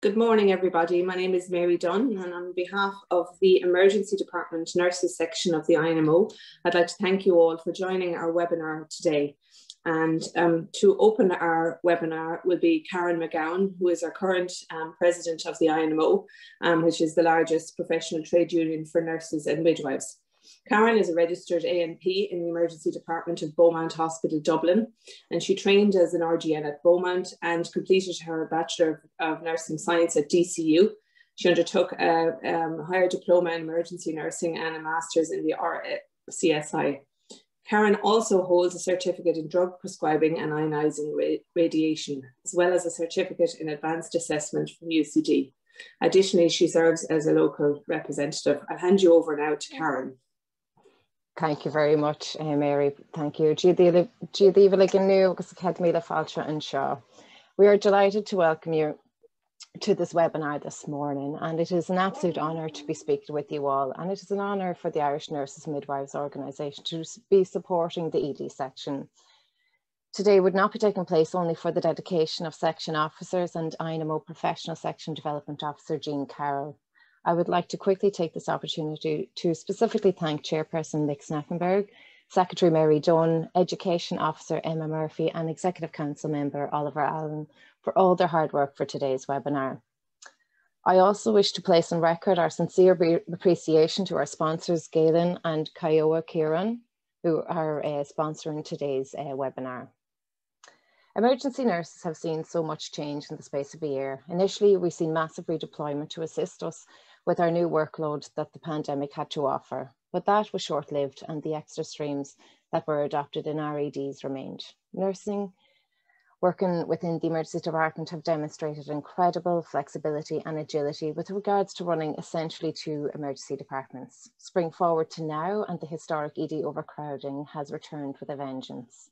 Good morning, everybody. My name is Mary Dunn, and on behalf of the Emergency Department Nurses section of the INMO, I'd like to thank you all for joining our webinar today. And to open our webinar will be Karen McGowan, who is our current president of the INMO, which is the largest professional trade union for nurses and midwives. Karen is a registered ANP in the Emergency Department of Beaumont Hospital, Dublin, and she trained as an RGN at Beaumont and completed her Bachelor of Nursing Science at DCU. She undertook a higher diploma in emergency nursing and a master's in the RCSI. Karen also holds a certificate in drug prescribing and ionizing radiation, as well as a certificate in advanced assessment from UCD. Additionally, she serves as a local representative. I'll hand you over now to Karen. Thank you very much, Mary. Thank you. We are delighted to welcome you to this webinar this morning, and it is an absolute honour to be speaking with you all, and it is an honour for the Irish Nurses Midwives organisation to be supporting the ED section. Today would not be taking place only for the dedication of section officers and INMO Professional Section Development Officer Jean Carroll. I would like to quickly take this opportunity to specifically thank Chairperson Mick Snackenberg, Secretary Mary Dunn, Education Officer Emma Murphy and Executive Council Member Oliver Allen for all their hard work for today's webinar. I also wish to place on record our sincere appreciation to our sponsors Galen and Kiowa Kieran, who are sponsoring today's webinar. Emergency nurses have seen so much change in the space of a year. Initially, we've seen massive redeployment to assist us with our new workload that the pandemic had to offer, but that was short-lived and the extra streams that were adopted in our EDs remained. Nursing working within the emergency department have demonstrated incredible flexibility and agility with regards to running essentially two emergency departments. Spring forward to now, and the historic ED overcrowding has returned with a vengeance.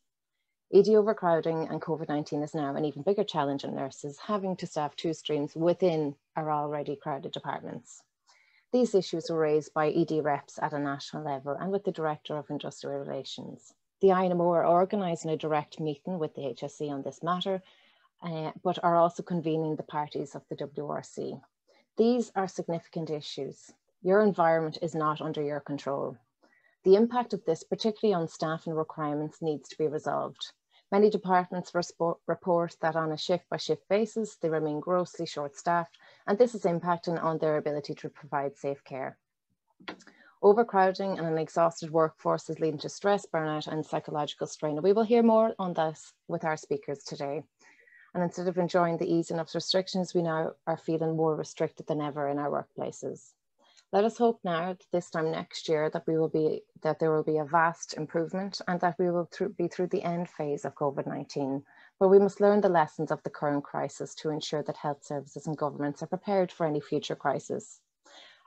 ED overcrowding and COVID-19 is now an even bigger challenge on nurses, having to staff two streams within our already crowded departments. These issues were raised by ED reps at a national level and with the Director of Industrial Relations. The INMO are organising a direct meeting with the HSE on this matter, but are also convening the parties of the WRC. These are significant issues. Your environment is not under your control. The impact of this, particularly on staffing requirements, needs to be resolved. Many departments report that on a shift-by-shift basis, they remain grossly short-staffed, and this is impacting on their ability to provide safe care. Overcrowding and an exhausted workforce is leading to stress, burnout, and psychological strain. We will hear more on this with our speakers today. And instead of enjoying the easing of restrictions, we now are feeling more restricted than ever in our workplaces. Let us hope now that this time next year that there will be a vast improvement and that we will be through the end phase of COVID-19, but we must learn the lessons of the current crisis to ensure that health services and governments are prepared for any future crisis.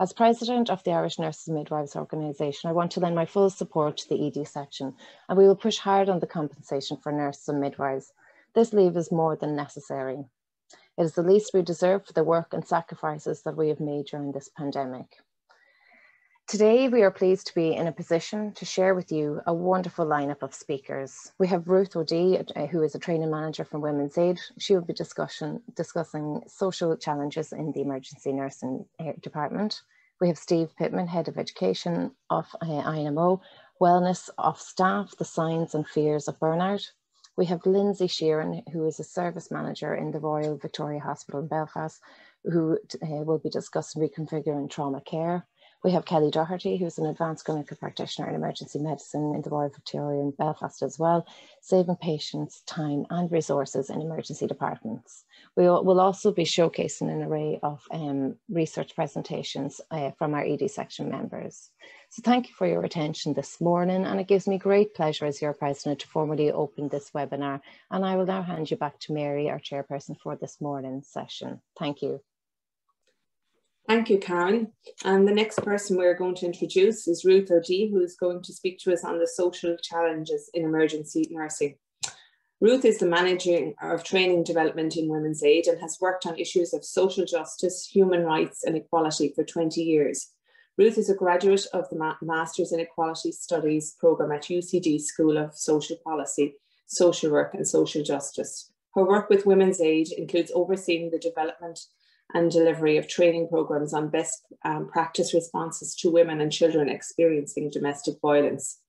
As President of the Irish Nurses Midwives organisation, I want to lend my full support to the ED section, and we will push hard on the compensation for nurses and midwives. This leave is more than necessary. It is the least we deserve for the work and sacrifices that we have made during this pandemic. Today, we are pleased to be in a position to share with you a wonderful lineup of speakers. We have Ruth ODonnell, who is a training manager from Women's Aid. She will be discussing social challenges in the emergency nursing department. We have Steve Pittman, Head of Education of INMO, Wellness of Staff, the Signs and Fears of Burnout. We have Lindsay Sheeran, who is a service manager in the Royal Victoria Hospital in Belfast, who will be discussing reconfiguring trauma care. We have Kelly Doherty, who's an advanced clinical practitioner in emergency medicine in the Royal Victoria in Belfast as well, saving patients time and resources in emergency departments. We will also be showcasing an array of research presentations from our ED section members. So thank you for your attention this morning, and it gives me great pleasure as your president to formally open this webinar. And I will now hand you back to Mary, our chairperson for this morning's session. Thank you. Thank you, Karen. And the next person we're going to introduce is Ruth ODonnell, who is going to speak to us on the social challenges in emergency nursing. Ruth is the Manager of Training Development in Women's Aid and has worked on issues of social justice, human rights and equality for 20 years. Ruth is a graduate of the Masters in Equality Studies programme at UCD School of Social Policy, Social Work and Social Justice. Her work with Women's Aid includes overseeing the development and delivery of training programs on best practice responses to women and children experiencing domestic violence.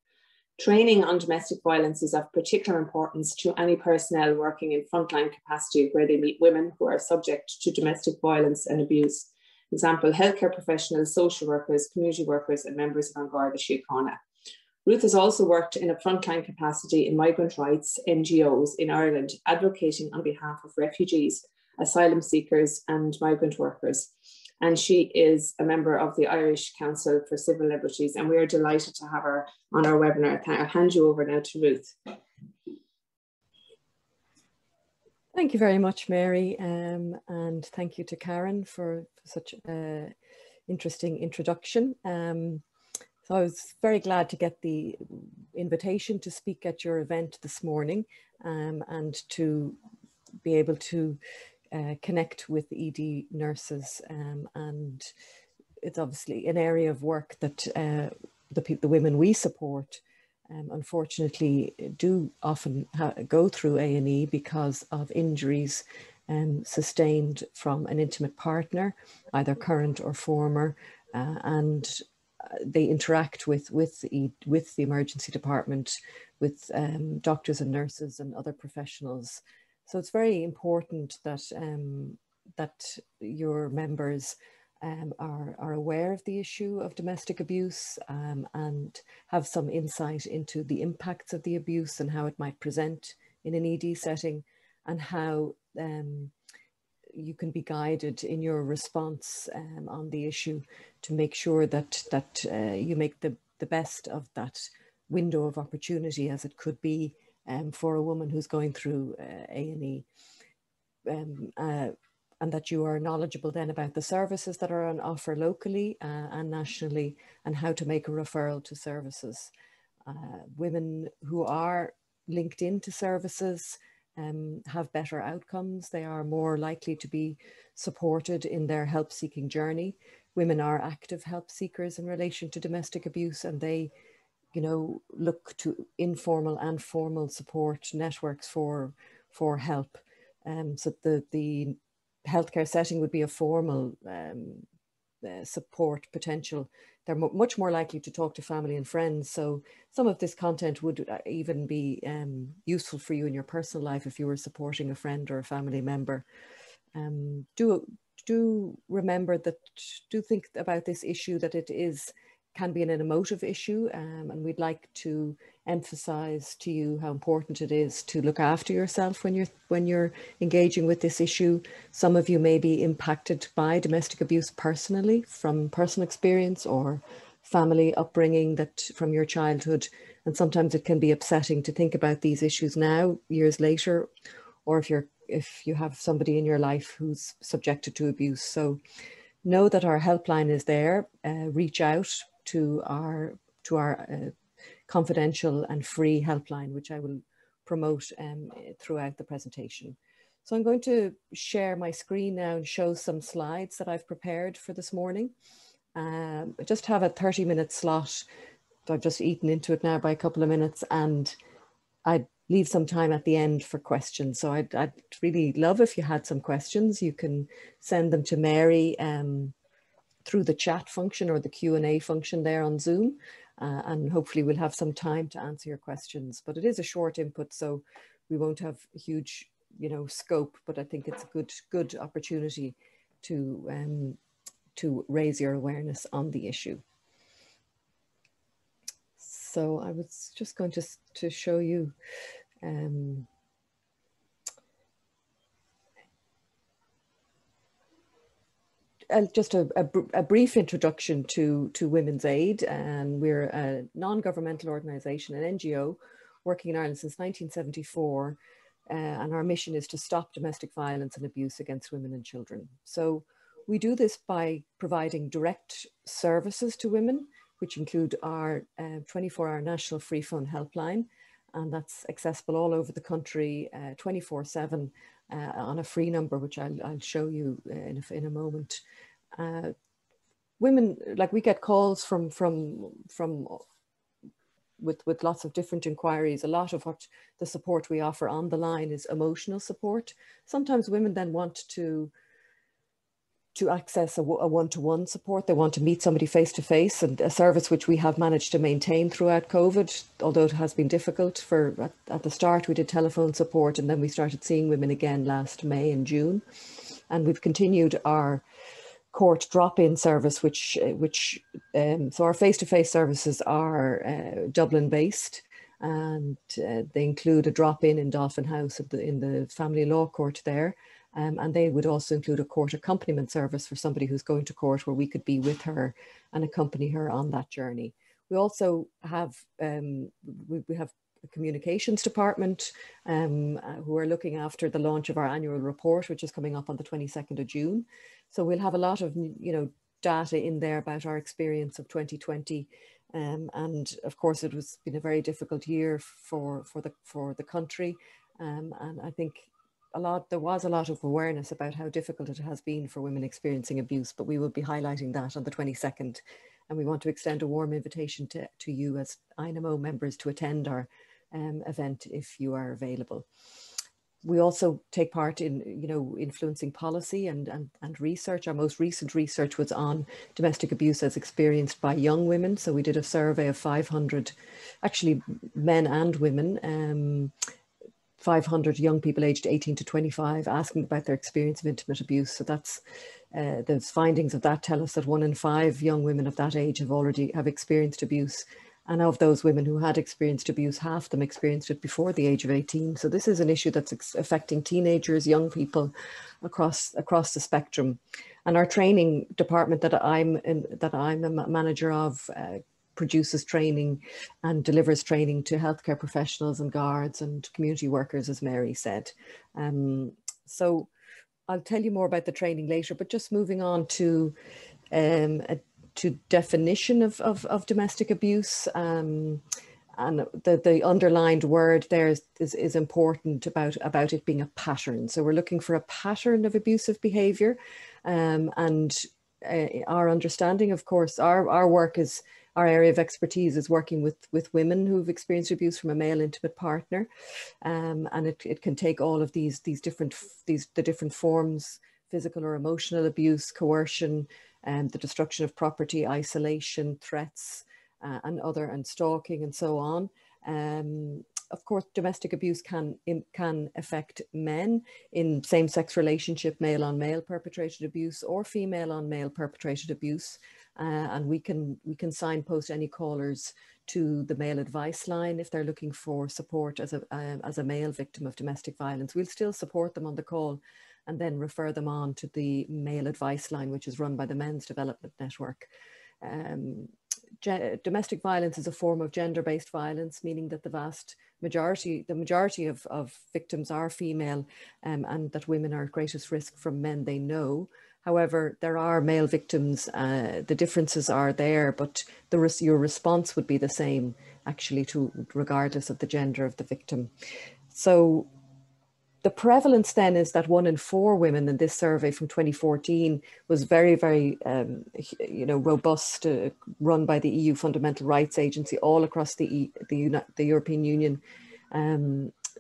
Training on domestic violence is of particular importance to any personnel working in frontline capacity where they meet women who are subject to domestic violence and abuse. Example, healthcare professionals, social workers, community workers, and members of An Garda Síochána. Ruth has also worked in a frontline capacity in migrant rights NGOs in Ireland, advocating on behalf of refugees, asylum seekers, and migrant workers. And she is a member of the Irish Council for Civil Liberties, and we are delighted to have her on our webinar. I'll hand you over now to Ruth. Thank you very much, Mary, and thank you to Karen for such an interesting introduction. So I was very glad to get the invitation to speak at your event this morning, and to be able to connect with ED nurses, and it's obviously an area of work that the women we support unfortunately do often go through A&E because of injuries sustained from an intimate partner, either current or former, and they interact with the emergency department, with doctors and nurses and other professionals. So it's very important that that your members are aware of the issue of domestic abuse, and have some insight into the impacts of the abuse and how it might present in an ED setting, and how you can be guided in your response on the issue to make sure that you make the best of that window of opportunity, as it could be for a woman who's going through A&E, and that you are knowledgeable then about the services that are on offer locally and nationally, and how to make a referral to services. Women who are linked into services have better outcomes. They are more likely to be supported in their help-seeking journey. Women are active help seekers in relation to domestic abuse, and they, you know, look to informal and formal support networks for help. So the healthcare setting would be a formal support potential. They're much more likely to talk to family and friends. So some of this content would even be useful for you in your personal life if you were supporting a friend or a family member. Do remember that, do think about this issue, that it can be an emotive issue, and we'd like to emphasize to you how important it is to look after yourself when you're engaging with this issue. Some of you may be impacted by domestic abuse personally, from personal experience or family upbringing that from your childhood, and sometimes it can be upsetting to think about these issues now, years later, or if you have somebody in your life who's subjected to abuse. So know that our helpline is there. Reach out to our confidential and free helpline, which I will promote throughout the presentation. So I'm going to share my screen now and show some slides that I've prepared for this morning. I just have a 30-minute slot. I've just eaten into it now by a couple of minutes, and I'd leave some time at the end for questions. So I'd really love if you had some questions. You can send them to Mary through the chat function or the Q&A function there on Zoom, and hopefully we'll have some time to answer your questions. But it is a short input, so we won't have a huge, you know, scope, but I think it's a good opportunity to raise your awareness on the issue. So I was just going to show you just a brief introduction to Women's Aid. And we're a non-governmental organisation, an NGO, working in Ireland since 1974. And our mission is to stop domestic violence and abuse against women and children. So we do this by providing direct services to women, which include our 24-hour national free phone helpline. And that's accessible all over the country 24/7 on a free number, which I'll show you in a moment. Women, like, we get calls with lots of different inquiries. A lot of what the support we offer on the line is emotional support. Sometimes women then want to to access a one-to-one support. They want to meet somebody face-to-face, and a service which we have managed to maintain throughout COVID, although it has been difficult. At the start we did telephone support, and then we started seeing women again last May and June. And we've continued our court drop-in service, so our face-to-face services are Dublin-based, and they include a drop-in in Dolphin House in the family law court there. And they would also include a court accompaniment service for somebody who's going to court, where we could be with her and accompany her on that journey. We also have we have a communications department who are looking after the launch of our annual report, which is coming up on the 22nd of June. So we'll have a lot of data in there about our experience of 2020. And of course, it was been a very difficult year for the country, and I think there was a lot of awareness about how difficult it has been for women experiencing abuse, but we will be highlighting that on the 22nd. And we want to extend a warm invitation to you as INMO members to attend our event if you are available. We also take part in, influencing policy and research. Our most recent research was on domestic abuse as experienced by young women. So we did a survey of 500, actually men and women, 500 young people aged 18 to 25, asking about their experience of intimate abuse. So that's the findings of that tell us that 1 in 5 young women of that age have experienced abuse. And of those women who had experienced abuse, half of them experienced it before the age of 18. So this is an issue that's affecting teenagers, young people across the spectrum. And our training department that I'm a manager of produces training and delivers training to healthcare professionals and guards and community workers, as Mary said. So I'll tell you more about the training later, but just moving on to definition of domestic abuse, and the underlined word there is important about it being a pattern. So we're looking for a pattern of abusive behaviour, and our understanding, of course, our work is, our area of expertise is working with women who've experienced abuse from a male intimate partner, and it can take all of the different forms: physical or emotional abuse, coercion, the destruction of property, isolation, threats, and stalking, and so on. Of course, domestic abuse can affect men in same-sex relationship, male-on-male perpetrated abuse, or female-on-male perpetrated abuse. And we can signpost any callers to the male advice line if they're looking for support as a male victim of domestic violence. We'll still support them on the call, and then refer them on to the male advice line, which is run by the Men's Development Network. Domestic violence is a form of gender-based violence, meaning that the majority of victims are female, and that women are at greatest risk from men they know. However, there are male victims. The differences are there, but your response would be the same, actually, regardless of the gender of the victim. So the prevalence then is that 1 in 4 women in this survey from 2014 was very, very, robust, run by the EU Fundamental Rights Agency all across the European Union.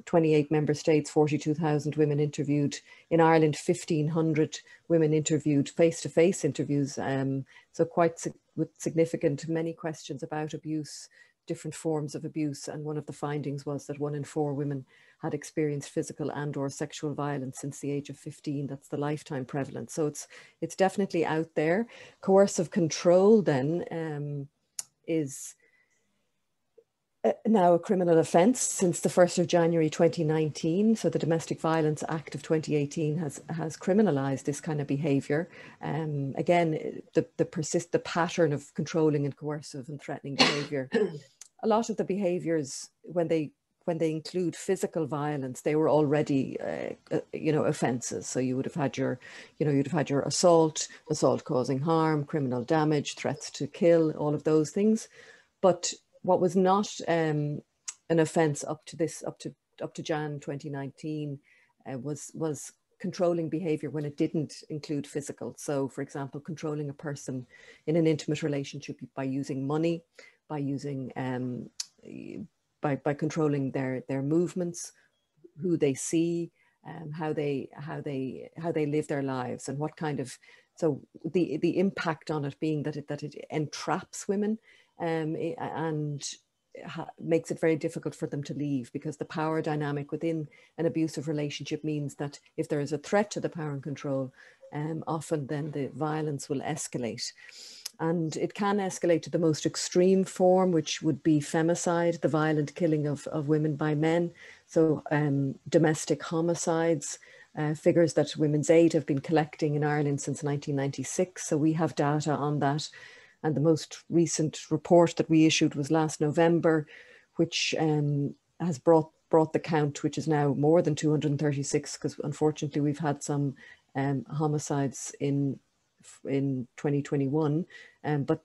28 member states, 42,000 women interviewed. In Ireland, 1,500 women interviewed, face-to-face interviews. So quite with significant, many questions about abuse, different forms of abuse. And one of the findings was that 1 in 4 women had experienced physical and/or sexual violence since the age of 15. That's the lifetime prevalence. So it's definitely out there. Coercive control then is now a criminal offence since the 1st of January 2019. So the Domestic Violence Act of 2018 has criminalised this kind of behaviour. Again, the pattern of controlling and coercive and threatening behaviour. A lot of the behaviours, when they include physical violence, they were already, offences. So you would have had your assault causing harm, criminal damage, threats to kill, all of those things. But what was not an offence up to Jan 2019 was controlling behaviour when it didn't include physical. So, for example, controlling a person in an intimate relationship by using money, by using by controlling their movements, who they see, how they live their lives, and what kind of So the impact on it being that it entraps women and makes it very difficult for them to leave, because the power dynamic within an abusive relationship means that if there is a threat to the power and control, often then the violence will escalate. And it can escalate to the most extreme form, which would be femicide, the violent killing of women by men. So domestic homicides, figures that Women's Aid have been collecting in Ireland since 1996. So we have data on that. And the most recent report that we issued was last November, which has brought the count, which is now more than 236, because unfortunately we've had some homicides in 2021, but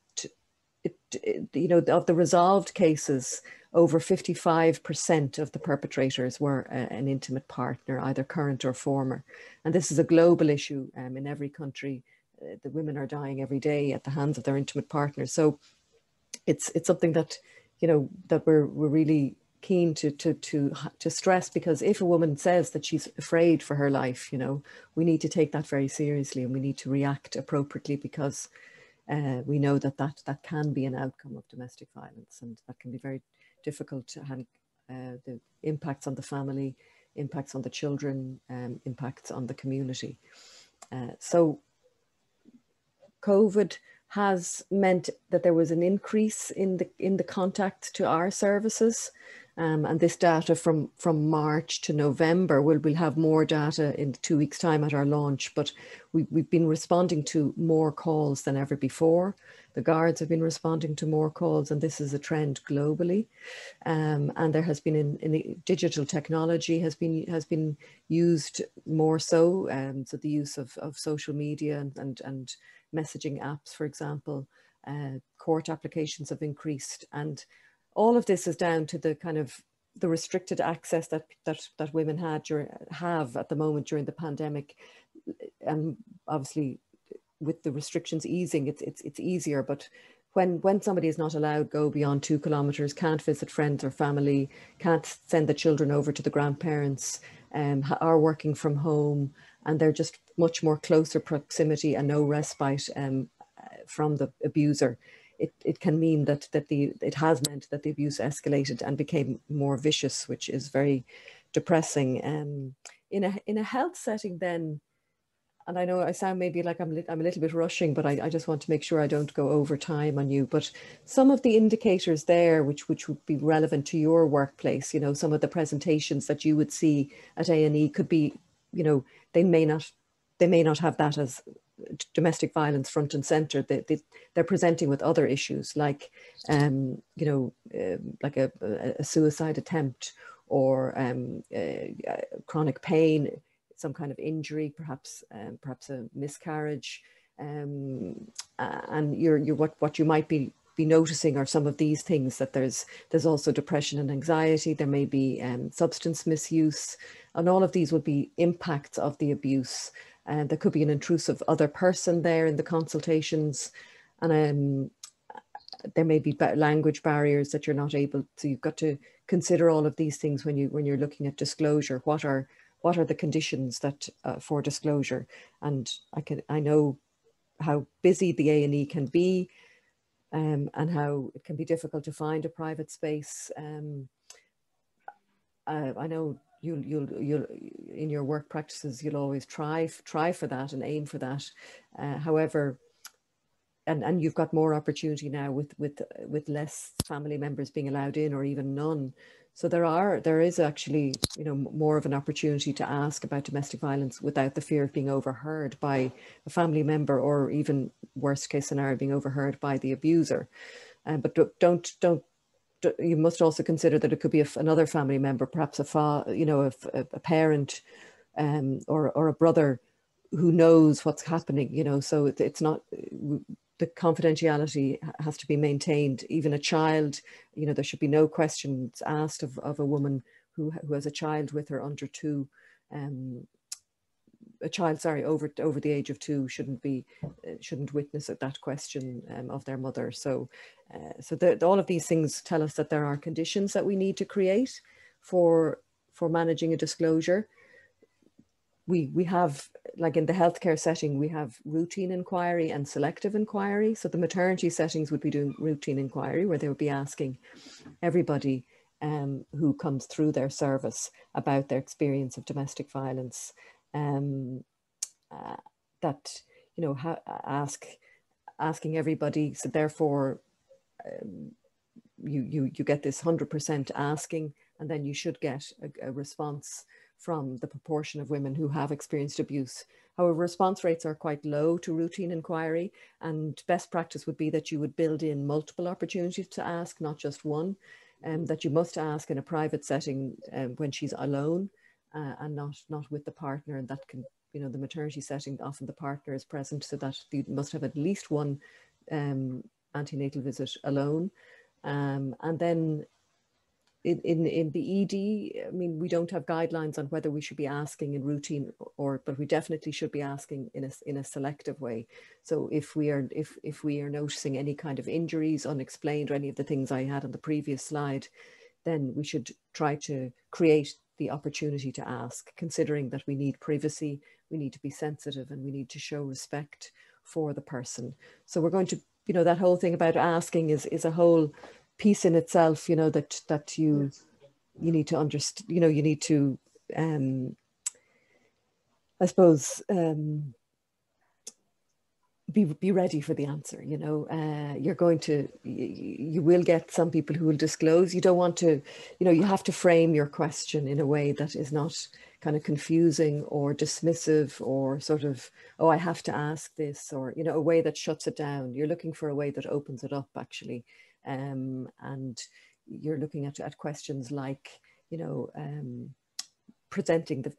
you know, of the resolved cases, over 55% of the perpetrators were an intimate partner, either current or former. And this is a global issue in every country. The women are dying every day at the hands of their intimate partners. So it's something that, you know, that we're really keen to stress, because if a woman says that she's afraid for her life, you know, we need to take that very seriously, and we need to react appropriately, because we know that can be an outcome of domestic violence, and that can be very difficult to handle. The impacts on the family, impacts on the children, impacts on the community. So COVID has meant that there was an increase in the contact to our services. And this data from March to November, we'll have more data in 2 weeks' time at our launch, but we've been responding to more calls than ever before. The guards have been responding to more calls, and this is a trend globally. And there has been in digital technology has been used more so. So the use of social media and messaging apps, for example, court applications have increased, and all of this is down to the kind of the restricted access that women have at the moment during the pandemic. And obviously, with the restrictions easing, it's easier. But when somebody is not allowed go beyond 2 kilometers, can't visit friends or family, can't send the children over to the grandparents, are working from home, and they're just much more closer proximity and no respite from the abuser, it can mean that it has meant that the abuse escalated and became more vicious, which is very depressing. In a health setting then, and I know I sound maybe like I'm a little bit rushing, but I just want to make sure I don't go over time on you. But some of the indicators there, which would be relevant to your workplace, you know, some of the presentations that you would see at A&E could be, you know, they may not have that as domestic violence front and center. They're presenting with other issues like, you know, like a suicide attempt, or chronic pain, some kind of injury, perhaps a miscarriage, and what you might be noticing are some of these things, that there's also depression and anxiety. There may be substance misuse, and all of these would be impacts of the abuse. And there could be an intrusive other person there in the consultations, and there may be language barriers that you're not able to. You've got to consider all of these things when you're looking at disclosure. What are the conditions that for disclosure? And I know how busy the A&E can be, and how it can be difficult to find a private space. I know you'll in your work practices, you'll always try for that and aim for that. However, and you've got more opportunity now with less family members being allowed in, or even none. So there is actually, you know, more of an opportunity to ask about domestic violence without the fear of being overheard by a family member, or even worst case scenario, being overheard by the abuser. But don't. You must also consider that it could be another family member, perhaps a parent, or a brother who knows what's happening. You know, so it's not. The confidentiality has to be maintained. Even a child, you know, there should be no questions asked of a woman who has a child with her under 2. A child, sorry, over the age of 2 shouldn't witness that question of their mother. So, all of these things tell us that there are conditions that we need to create for managing a disclosure. we have, like in the healthcare setting, we have routine inquiry and selective inquiry. So the maternity settings would be doing routine inquiry, where they would be asking everybody who comes through their service about their experience of domestic violence. That, you know, asking everybody. So therefore, you get this 100% asking, and then you should get a response from the proportion of women who have experienced abuse. However, response rates are quite low to routine inquiry, and best practice would be that you would build in multiple opportunities to ask, not just one, that you must ask in a private setting when she's alone and not with the partner. And that can, you know, the maternity setting, often the partner is present, so that you must have at least one antenatal visit alone. And then in the ED, I mean, we don't have guidelines on whether we should be asking in routine but we definitely should be asking in a selective way. So if we are noticing any kind of injuries unexplained, or any of the things I had on the previous slide, then we should try to create the opportunity to ask, considering that we need privacy, we need to be sensitive, and we need to show respect for the person. So we're going to, you know, that whole thing about asking is a whole piece in itself, you know, that you need to understand, you know, you need to, I suppose, be ready for the answer, you know. You will get some people who will disclose. You don't want to, you know, you have to frame your question in a way that is not kind of confusing or dismissive, or sort of, oh, I have to ask this, or, you know, a way that shuts it down. You're looking for a way that opens it up, actually. And you're looking at questions like, you know, presenting the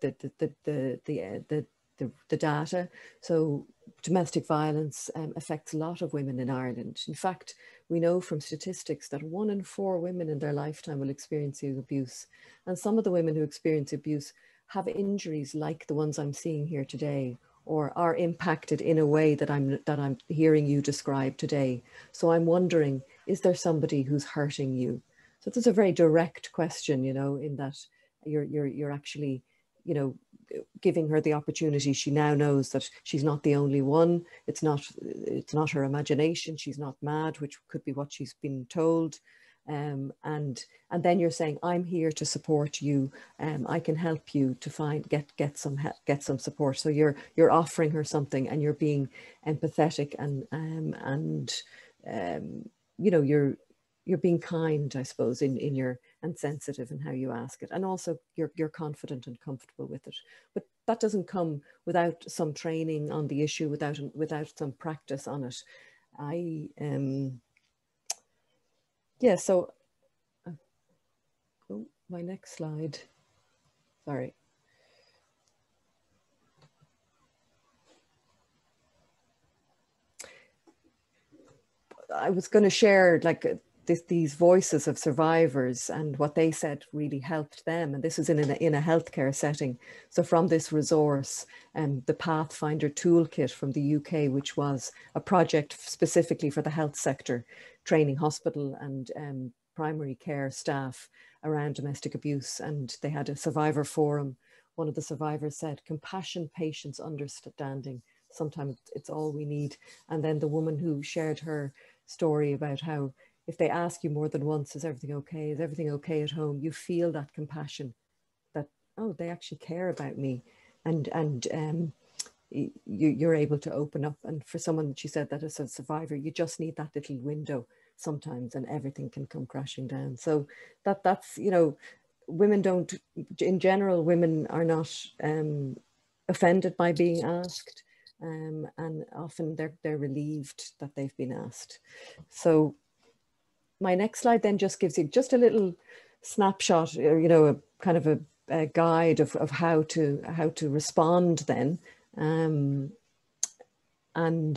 data. So domestic violence affects a lot of women in Ireland. In fact, we know from statistics that 1 in 4 women in their lifetime will experience abuse. And some of the women who experience abuse have injuries like the ones I'm seeing here today, or are impacted in a way that I'm hearing you describe today. So I'm wondering, is there somebody who's hurting you? So this is a very direct question, you know, in that you're actually, you know, giving her the opportunity. She now knows that she's not the only one. It's not her imagination. She's not mad, which could be what she's been told. And then you're saying, I'm here to support you. I can help you to get some support. So you're offering her something, and you're being empathetic, and you know, you're being kind, I suppose, in your, and sensitive in how you ask it, and also you're confident and comfortable with it. But that doesn't come without some training on the issue, without some practice on it. Yeah, so, oh, my next slide, sorry. I was going to share like these voices of survivors, and what they said really helped them. And this is in a healthcare setting. So from this resource, the Pathfinder Toolkit from the UK, which was a project specifically for the health sector, training hospital and primary care staff around domestic abuse. And they had a survivor forum. One of the survivors said, compassion, patience, understanding. Sometimes it's all we need. And then the woman who shared her story about how, if they ask you more than once, is everything okay? Is everything okay at home? You feel that compassion, that, oh, they actually care about me. And you're able to open up. And for someone, she said that as a survivor, you just need that little window sometimes, and everything can come crashing down. So that's, you know, women don't, in general, women are not offended by being asked. And often they're relieved that they've been asked. So my next slide then just gives you just a little snapshot, or, you know, a kind of a guide of how to respond then. And I'm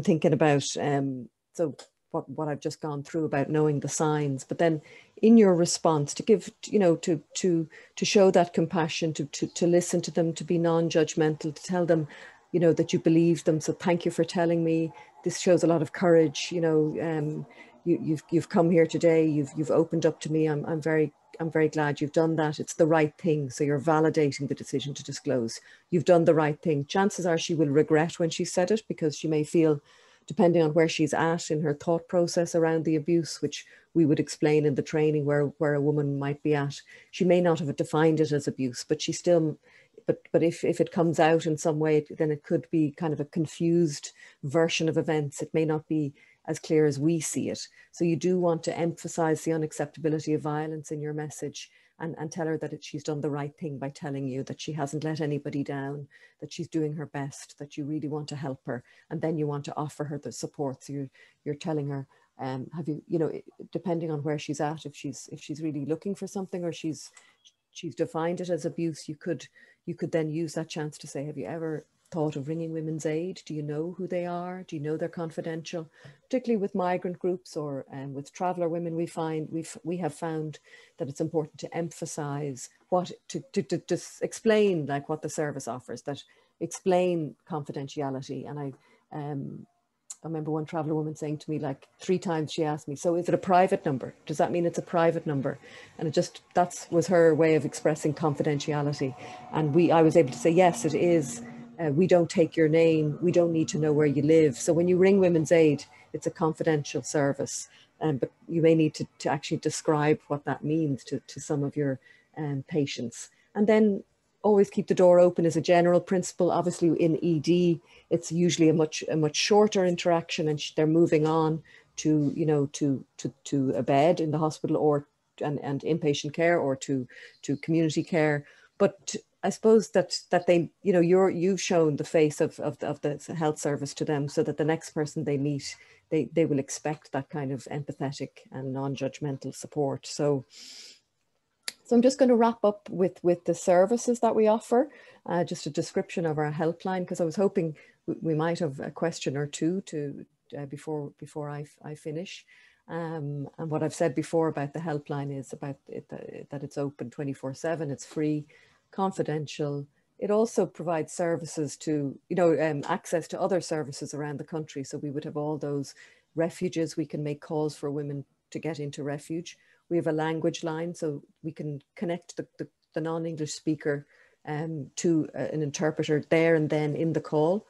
thinking about so what I've just gone through about knowing the signs, but then in your response to give, you know, to show that compassion, to listen to them, to be non-judgmental, to tell them, you know, that you believe them. So thank you for telling me. This shows a lot of courage, you know. you've come here today, you've opened up to me. I'm very glad you've done that. It's the right thing. So you're validating the decision to disclose. You've done the right thing. Chances are she will regret when she said it, because she may feel, depending on where she's at in her thought process around the abuse, which we would explain in the training where a woman might be at, she may not have defined it as abuse, but she still, but if it comes out in some way, then it could be kind of a confused version of events. It may not be as clear as we see it. So you do want to emphasize the unacceptability of violence in your message, and tell her that she's done the right thing by telling you that she hasn't let anybody down, that she's doing her best, that you really want to help her. And then you want to offer her the support. So you're telling her, have you, you know, depending on where she's at, if she's really looking for something, or she's defined it as abuse, you could then use that chance to say, have you ever thought of ringing Women's Aid? Do you know who they are? Do you know they're confidential? Particularly with migrant groups or with traveller women, we have found that it's important to emphasise to just explain like what the service offers, that explain confidentiality. And I remember one traveller woman saying to me, like 3 times she asked me, so is it a private number? Does that mean it's a private number? And that was her way of expressing confidentiality. And I was able to say, yes, it is. We don't take your name. We don't need to know where you live. So when you ring Women's Aid, it's a confidential service. But you may need to actually describe what that means to some of your patients. And then always keep the door open is a general principle. Obviously in ED, it's usually a much shorter interaction, and they're moving on to, you know, to a bed in the hospital, or and inpatient care, or to community care. But I suppose that they, you know, you've shown the face of the health service to them, so that the next person they meet, they will expect that kind of empathetic and non-judgmental support. So I'm just going to wrap up with the services that we offer, just a description of our helpline, because I was hoping we might have a question or two before I finish. And what I've said before about the helpline is about that it's open 24/7, it's free, confidential. It also provides services to, you know, access to other services around the country. So we would have all those refuges. We can make calls for women to get into refuge. We have a language line, so we can connect the non-English speaker to an interpreter there and then in the call.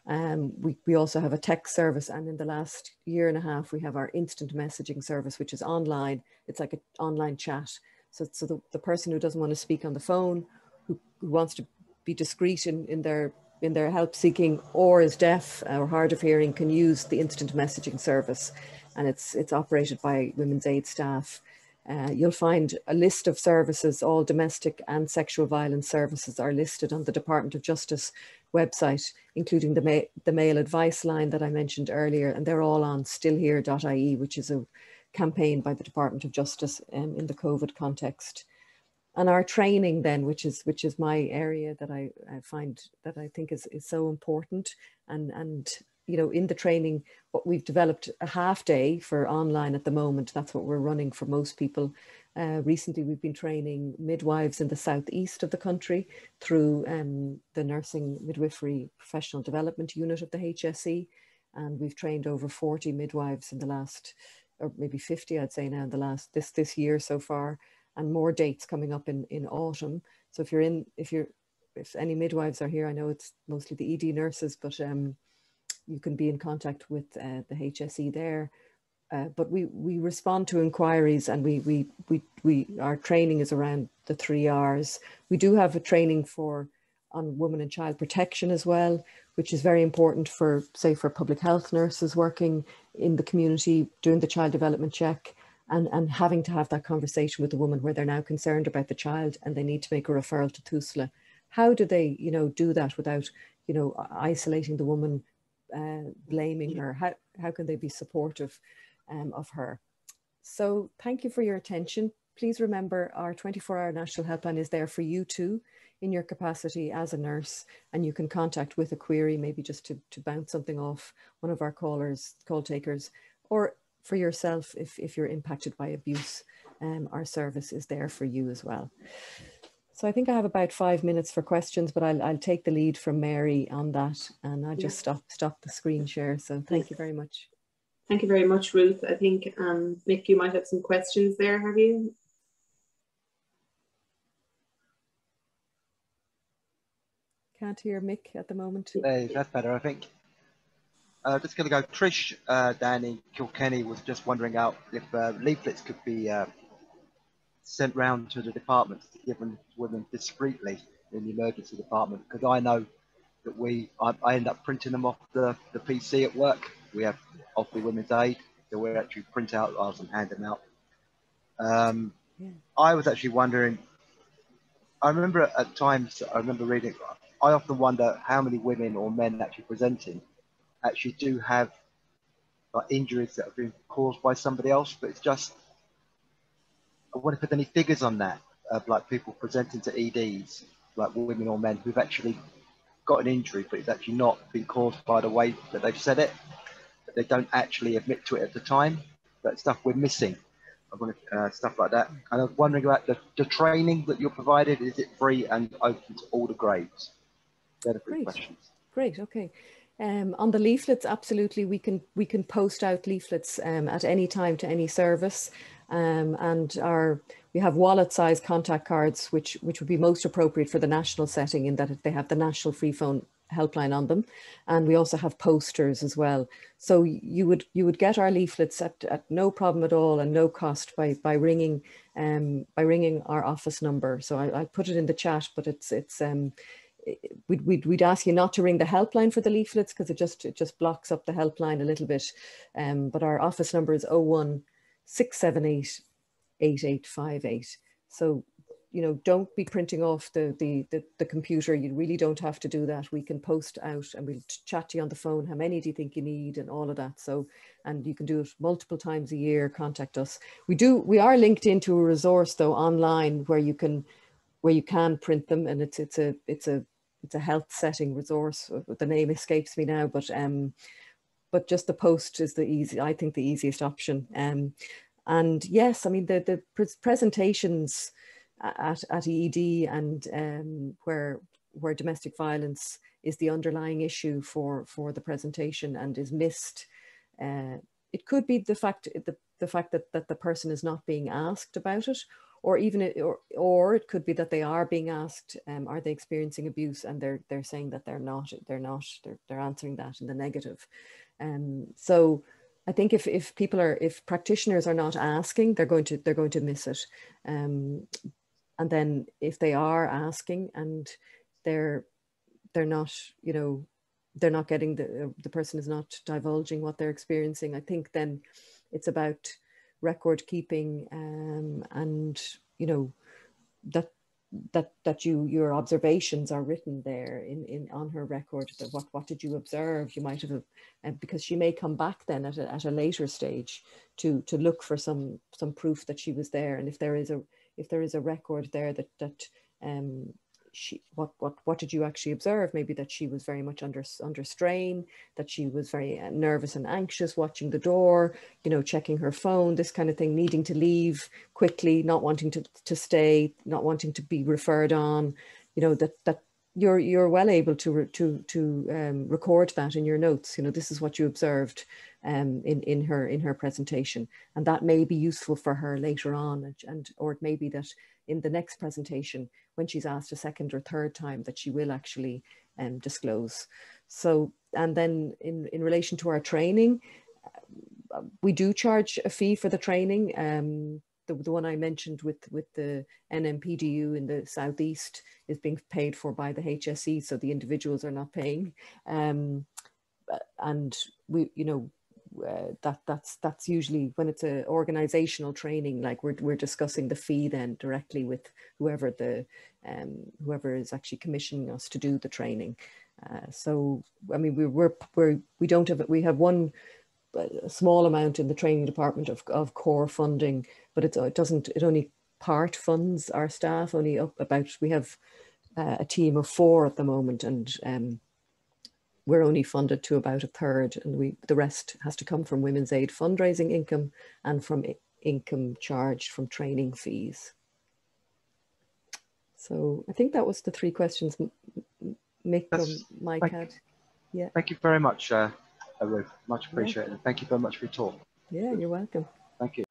We also have a text service, and in the last year and a half, we have our instant messaging service, which is online. It's like an online chat. So the person who doesn't want to speak on the phone, who wants to be discreet in their help seeking, or is deaf or hard of hearing, can use the instant messaging service, and it's operated by Women's Aid staff. You'll find a list of services, all domestic and sexual violence services are listed on the Department of Justice website, including the male advice line that I mentioned earlier, and they're all on stillhere.ie, which is a campaign by the Department of Justice in the COVID context. And our training then, which is my area that I find that I think is so important, and you know, in the training, what we've developed a half day for online at the moment. That's what we're running for most people. Recently, we've been training midwives in the southeast of the country through the Nursing Midwifery Professional Development Unit of the HSE. And we've trained over 40 midwives in the last, or maybe 50, I'd say now, in the last, this year so far, and more dates coming up in autumn. So if any midwives are here, I know it's mostly the ED nurses, but you can be in contact with the HSE there. But we respond to inquiries, and our training is around the 3 hours. We do have a training on women and child protection as well, which is very important for public health nurses working in the community, doing the child development check, and having to have that conversation with the woman where they're now concerned about the child and they need to make a referral to TUSLA. How do they, you know, do that without, you know, isolating the woman, blaming her? How can they be supportive of her? So thank you for your attention. Please remember our 24-hour national helpline is there for you too, in your capacity as a nurse, and you can contact with a query, maybe just to bounce something off one of our call takers, or for yourself if you're impacted by abuse. Our service is there for you as well. So I think I have about 5 minutes for questions, but I'll take the lead from Mary on that, and I'll just stop the screen share. So thank you very much. Thank you very much, Ruth. I think, Mick, you might have some questions there, have you? Can't hear Mick at the moment. Hey, that's better, I think. Just going to go. Trish, Danny, Kilkenny was just wondering out if leaflets could be sent round to the departments to give them to women discreetly in the emergency department, because I know that I end up printing them off the PC at work. We have off the Women's Aid, so we actually print out ours and hand them out. Yeah. I was actually wondering, I remember at times, I remember reading, I often wonder how many women or men actually presenting actually do have like injuries that have been caused by somebody else, but it's just, I wonder if there's any figures on that of like people presenting to EDs, like women or men who've actually got an injury, but it's actually not been caused by the way that they've said it, but they don't actually admit to it at the time. That stuff we're missing. I want stuff like that. And I was wondering about the training that you're provided. Is it free and open to all the grades? They're the three questions. Great. Okay. On the leaflets, absolutely, we can post out leaflets at any time to any service, and we have wallet-sized contact cards, which would be most appropriate for the national setting, in that they have the national free phone helpline on them, and we also have posters as well. So you would get our leaflets at no problem at all and no cost by ringing our office number. So I put it in the chat, but we'd ask you not to ring the helpline for the leaflets, because it just blocks up the helpline a little bit. But our office number is 01 678 8858. So, you know, don't be printing off the computer. You really don't have to do that. We can post out and we'll chat to you on the phone. How many do you think you need, and all of that. So, and you can do it multiple times a year. Contact us. We are linked into a resource though online where you can print them, and it's a health setting resource. The name escapes me now, but just the post is I think the easiest option. And yes, I mean the presentations at ED and where domestic violence is the underlying issue for the presentation and is missed. It could be the fact that the person is not being asked about it, or it could be that they are being asked, are they experiencing abuse, and they're saying that they're not. They're answering that in the negative. So I think if practitioners are not asking, they're going to miss it. And then if they are asking and they're not, you know, they're not getting the person is not divulging what they're experiencing, I think then it's about record keeping, and you know that your observations are written there on her record. That what did you observe? You might have, because she may come back then at a later stage to look for some proof that she was there. And if there is a record there that what did you actually observe? Maybe that she was very much under strain, that she was very nervous and anxious, watching the door, you know, checking her phone, this kind of thing, needing to leave quickly, not wanting to stay, not wanting to be referred on, you know, that you're well able to record that in your notes. You know, this is what you observed in her presentation, and that may be useful for her later on, or it may be that in the next presentation, when she's asked a second or third time, that she will actually disclose. So, and then in relation to our training, we do charge a fee for the training. The one I mentioned with the NMPDU in the southeast is being paid for by the HSE, so the individuals are not paying. And we, you know, that's usually when it's an organizational training, like we're discussing the fee then directly with whoever whoever is actually commissioning us to do the training. So I mean we have one a small amount in the training department of core funding, but it only part funds our staff. Only up about, we have a team of 4 at the moment, and we're only funded to about 1/3, and the rest has to come from Women's Aid fundraising income and from income charged from training fees. So I think that was the 3 questions Mick or Mike had. Yeah. Thank you very much. Ruth. Much appreciated. Thank you very much for your talk. Yeah, you're welcome. Thank you.